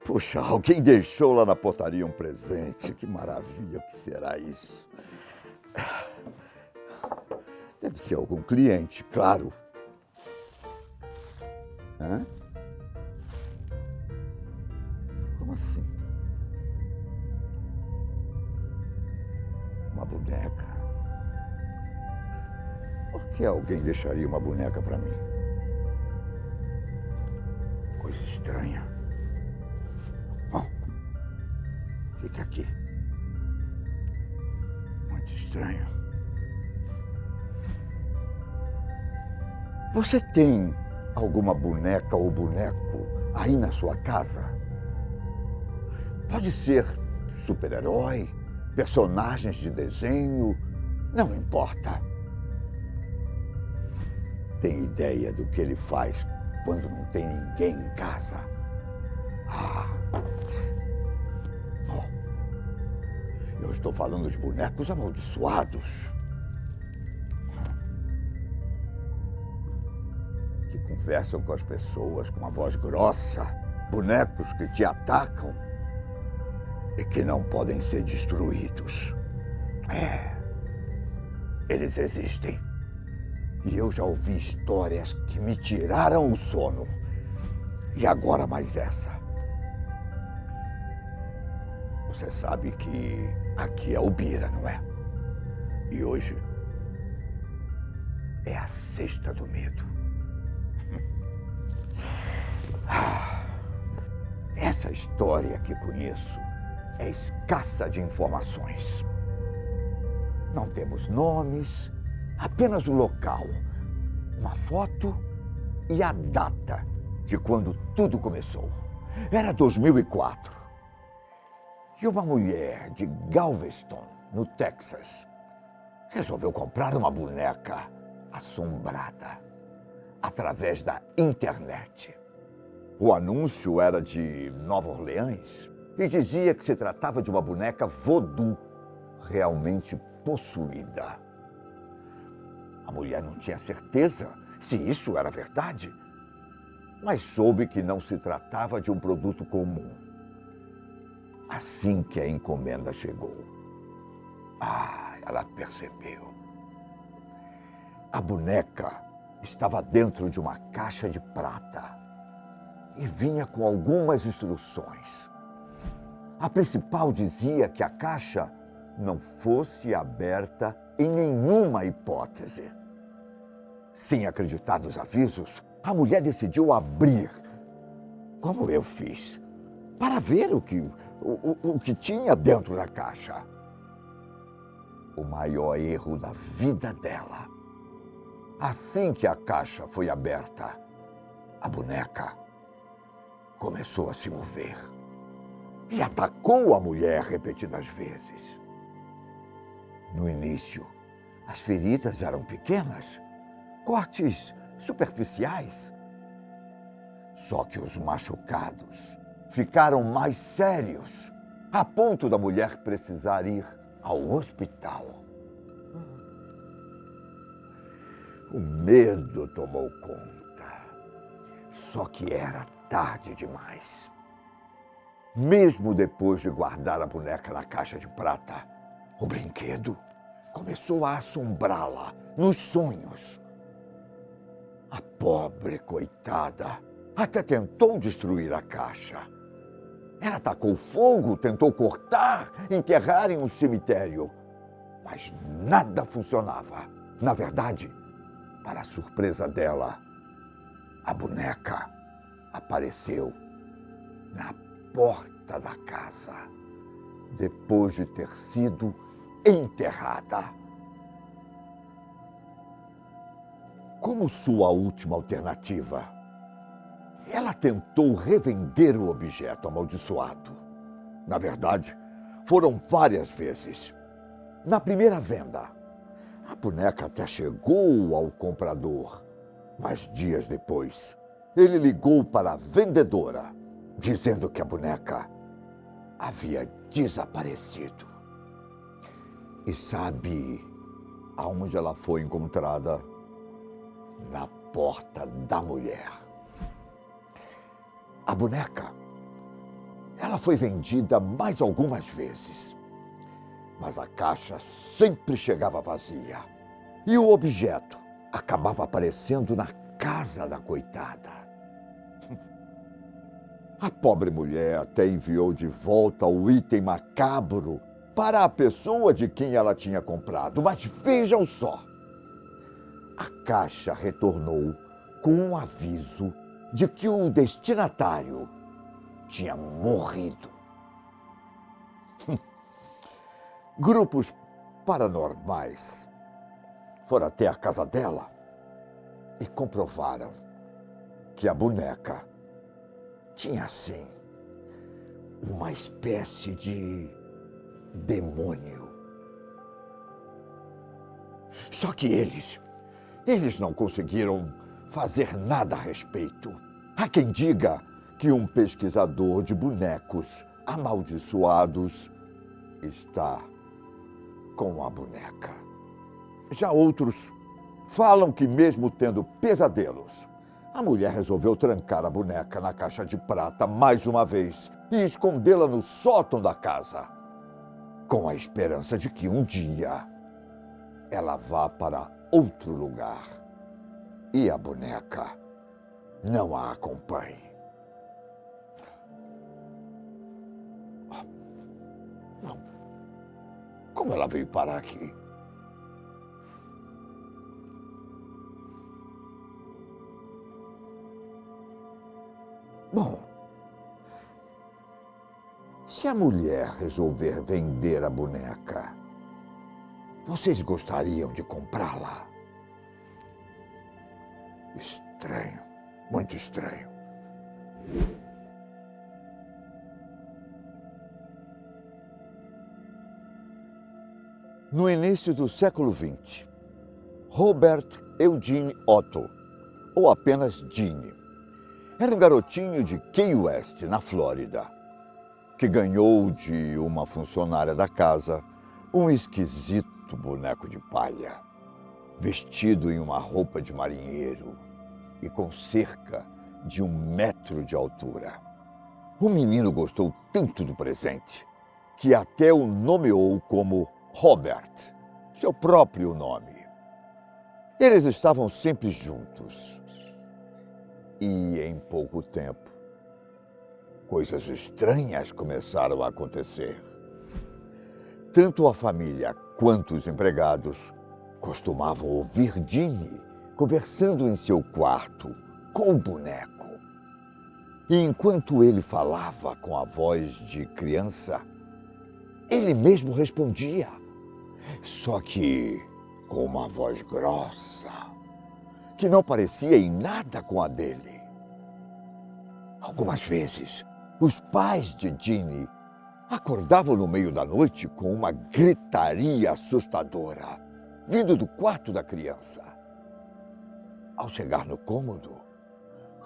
Puxa, alguém deixou lá na portaria um presente. Que maravilha, o que será isso? Deve ser algum cliente, claro. Hã? Como assim? Uma boneca? Por que alguém deixaria uma boneca para mim? Coisa estranha. Bom, fica aqui. Muito estranho. Você tem alguma boneca ou boneco aí na sua casa? Pode ser super-herói, personagens de desenho, não importa. Tem ideia do que ele faz quando não tem ninguém em casa? Eu estou falando de bonecos amaldiçoados. Que conversam com as pessoas com uma voz grossa. Bonecos que te atacam e que não podem ser destruídos. Eles existem. E eu já ouvi histórias que me tiraram o sono. E agora mais essa. Você sabe que aqui é o Bira, não é? E hoje é a sexta do medo. Essa história que conheço é escassa de informações. Não temos nomes, apenas o local, uma foto e a data de quando tudo começou. Era 2004. E uma mulher de Galveston, no Texas, resolveu comprar uma boneca assombrada através da internet. O anúncio era de Nova Orleans e dizia que se tratava de uma boneca voodoo, realmente possuída. A mulher não tinha certeza se isso era verdade, mas soube que não se tratava de um produto comum. Assim que a encomenda chegou, ela percebeu. A boneca estava dentro de uma caixa de prata e vinha com algumas instruções. A principal dizia que a caixa não fosse aberta em nenhuma hipótese. Sem acreditar nos avisos, a mulher decidiu abrir, como eu fiz, para ver o que tinha dentro da caixa. O maior erro da vida dela. Assim que a caixa foi aberta, a boneca começou a se mover e atacou a mulher repetidas vezes. No início, as feridas eram pequenas, cortes superficiais. Só que os machucados ficaram mais sérios, a ponto da mulher precisar ir ao hospital. O medo tomou conta, só que era tarde demais. Mesmo depois de guardar a boneca na caixa de prata, o brinquedo começou a assombrá-la nos sonhos. A pobre coitada até tentou destruir a caixa. Ela tacou fogo, tentou cortar, enterrar em um cemitério. Mas nada funcionava. Na verdade, para a surpresa dela, a boneca apareceu na porta da casa, depois de ter sido enterrada. Como sua última alternativa, ela tentou revender o objeto amaldiçoado. Na verdade, foram várias vezes. Na primeira venda, a boneca até chegou ao comprador, mas dias depois, ele ligou para a vendedora, dizendo que a boneca havia desaparecido. E sabe aonde ela foi encontrada? Na porta da mulher. A boneca, ela foi vendida mais algumas vezes, mas a caixa sempre chegava vazia e o objeto acabava aparecendo na casa da coitada. A pobre mulher até enviou de volta o item macabro para a pessoa de quem ela tinha comprado, mas vejam só, a caixa retornou com um aviso de que o destinatário tinha morrido. Grupos paranormais foram até a casa dela e comprovaram que a boneca tinha, sim, uma espécie de demônio. Só que eles não conseguiram fazer nada a respeito. Há quem diga que um pesquisador de bonecos amaldiçoados está com a boneca. Já outros falam que, mesmo tendo pesadelos, a mulher resolveu trancar a boneca na caixa de prata mais uma vez e escondê-la no sótão da casa, com a esperança de que um dia ela vá para outro lugar e a boneca não a acompanhe. Como ela veio parar aqui? Bom, se a mulher resolver vender a boneca, vocês gostariam de comprá-la? Estranho, muito estranho. No início do século XX, Robert Eugene Otto, ou apenas Gene, era um garotinho de Key West, na Flórida, que ganhou de uma funcionária da casa um esquisito boneco de palha, vestido em uma roupa de marinheiro e com cerca de 1 metro de altura. O menino gostou tanto do presente que até o nomeou como Robert, seu próprio nome. Eles estavam sempre juntos. E em pouco tempo, coisas estranhas começaram a acontecer. Tanto a família quanto os empregados costumavam ouvir Gene conversando em seu quarto com o boneco. E enquanto ele falava com a voz de criança, ele mesmo respondia, só que com uma voz grossa, que não parecia em nada com a dele. Algumas vezes, os pais de Gene acordavam no meio da noite com uma gritaria assustadora, vindo do quarto da criança. Ao chegar no cômodo,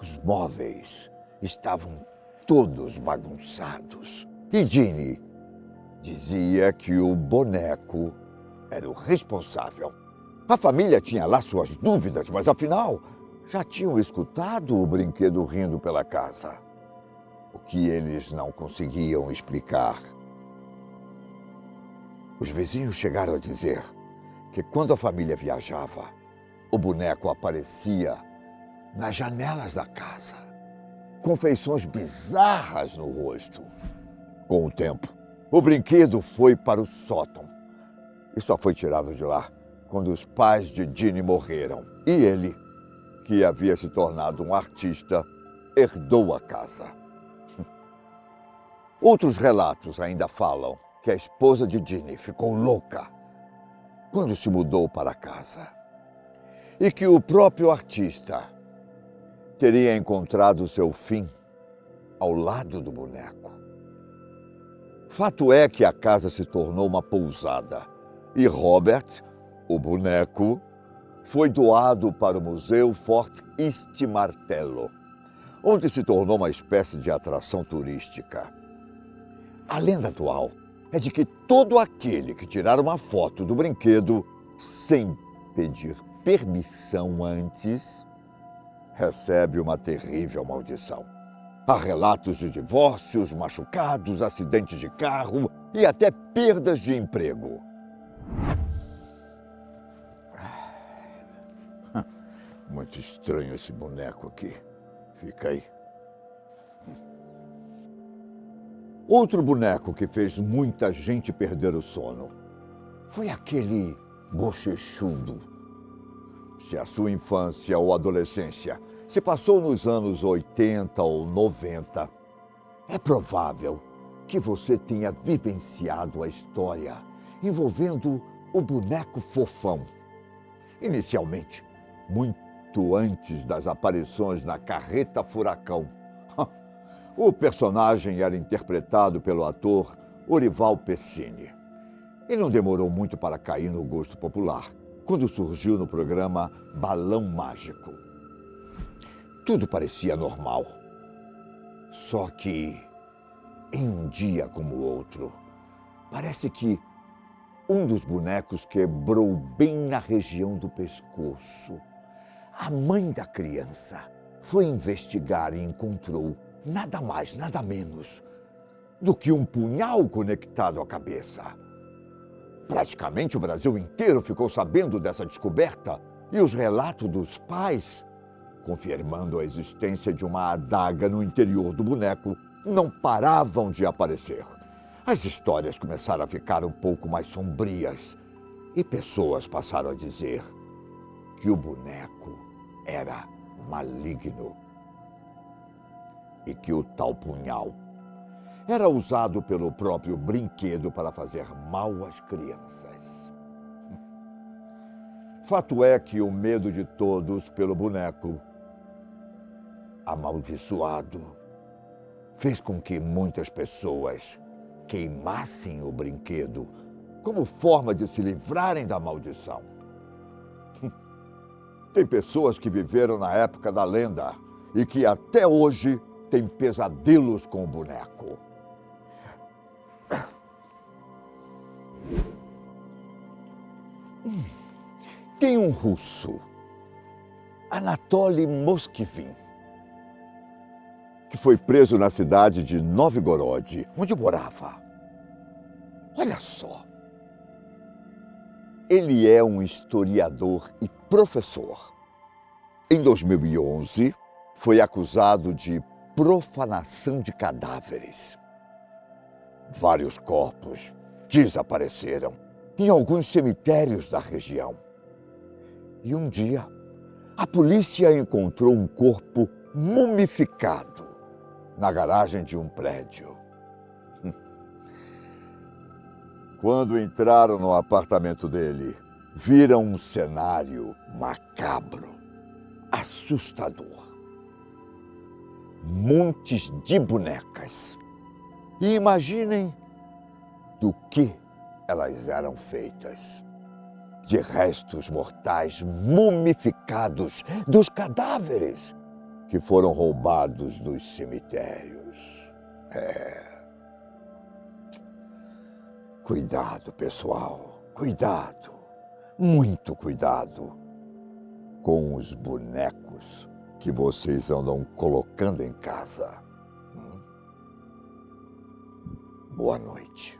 os móveis estavam todos bagunçados e Gene dizia que o boneco era o responsável. A família tinha lá suas dúvidas, mas afinal já tinham escutado o brinquedo rindo pela casa. O que eles não conseguiam explicar. Os vizinhos chegaram a dizer que quando a família viajava, o boneco aparecia nas janelas da casa, com feições bizarras no rosto. Com o tempo, o brinquedo foi para o sótão e só foi tirado de lá quando os pais de Gene morreram. E ele, que havia se tornado um artista, herdou a casa. Outros relatos ainda falam que a esposa de Gene ficou louca quando se mudou para a casa e que o próprio artista teria encontrado seu fim ao lado do boneco. Fato é que a casa se tornou uma pousada e Robert, o boneco, foi doado para o Museu Fort East Martello, onde se tornou uma espécie de atração turística. A lenda atual é de que todo aquele que tirar uma foto do brinquedo sem pedir permissão antes, recebe uma terrível maldição. Há relatos de divórcios, machucados, acidentes de carro e até perdas de emprego. Muito estranho esse boneco aqui. Fica aí. Outro boneco que fez muita gente perder o sono foi aquele bochechudo. Se a sua infância ou adolescência se passou nos anos 80 ou 90, é provável que você tenha vivenciado a história envolvendo o boneco fofão. Inicialmente, muito antes das aparições na Carreta Furacão, o personagem era interpretado pelo ator Orival Pessini. E não demorou muito para cair no gosto popular, quando surgiu no programa Balão Mágico. Tudo parecia normal. Só que, em um dia como o outro, parece que um dos bonecos quebrou bem na região do pescoço. A mãe da criança foi investigar e encontrou nada mais, nada menos do que um punhal conectado à cabeça. Praticamente o Brasil inteiro ficou sabendo dessa descoberta e os relatos dos pais, confirmando a existência de uma adaga no interior do boneco, não paravam de aparecer. As histórias começaram a ficar um pouco mais sombrias e pessoas passaram a dizer que o boneco era maligno e que o tal punhal era usado pelo próprio brinquedo para fazer mal às crianças. Fato é que o medo de todos pelo boneco amaldiçoado fez com que muitas pessoas queimassem o brinquedo como forma de se livrarem da maldição. Tem pessoas que viveram na época da lenda e que até hoje têm pesadelos com o boneco. Tem um russo, Anatoly Moskvin, que foi preso na cidade de Novgorod, onde morava. Olha só. Ele é um historiador e professor. Em 2011, foi acusado de profanação de cadáveres. Vários corpos desapareceram em alguns cemitérios da região. E um dia, a polícia encontrou um corpo mumificado na garagem de um prédio. Quando entraram no apartamento dele, viram um cenário macabro, assustador. Montes de bonecas. E imaginem do que elas eram feitas. De restos mortais mumificados dos cadáveres que foram roubados dos cemitérios. Cuidado, pessoal. Cuidado. Muito cuidado com os bonecos que vocês andam colocando em casa. Boa noite.